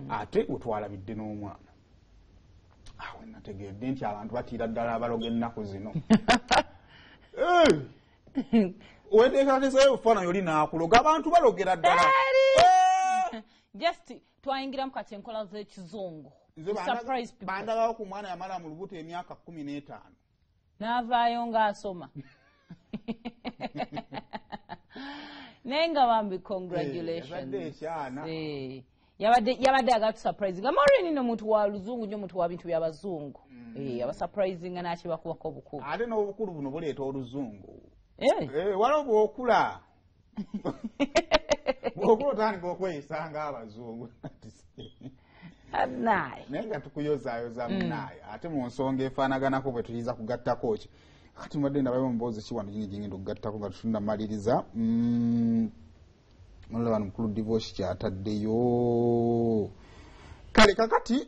ate otwalabidde n'omwana awe nategedde nti abantu batiira ddala abaloga ennaku zino weteekateesayo obufaananyi oli naakuloga abantu balogera ddala just twayingiramu kati enkola z'ekizungu bandagawo ku mwana yamala mu lubuto emyaka 15 n'avaayo ng'asoma naye nga bambi congratulations yabadde agatusurprisinga Maureen no muntu wa luzungu nnyo muntu wa bintu by'abazungu abasurprisinga n'akibakubako obukulu ate n'obukulu buno buleeta oluzungu waliwo bw'okula bw'okula otandika okweyisa ng'abazungu naye nga tukuyozaayoza munaaye ate mu nsonga efaanaganako bwe tuyinza kugattako ki kati mbadde ndabayo muboozi ki wano gini gingenda okugattako nga tutundamaliriza olaba mukulu divorce kyataddeyo kale kakati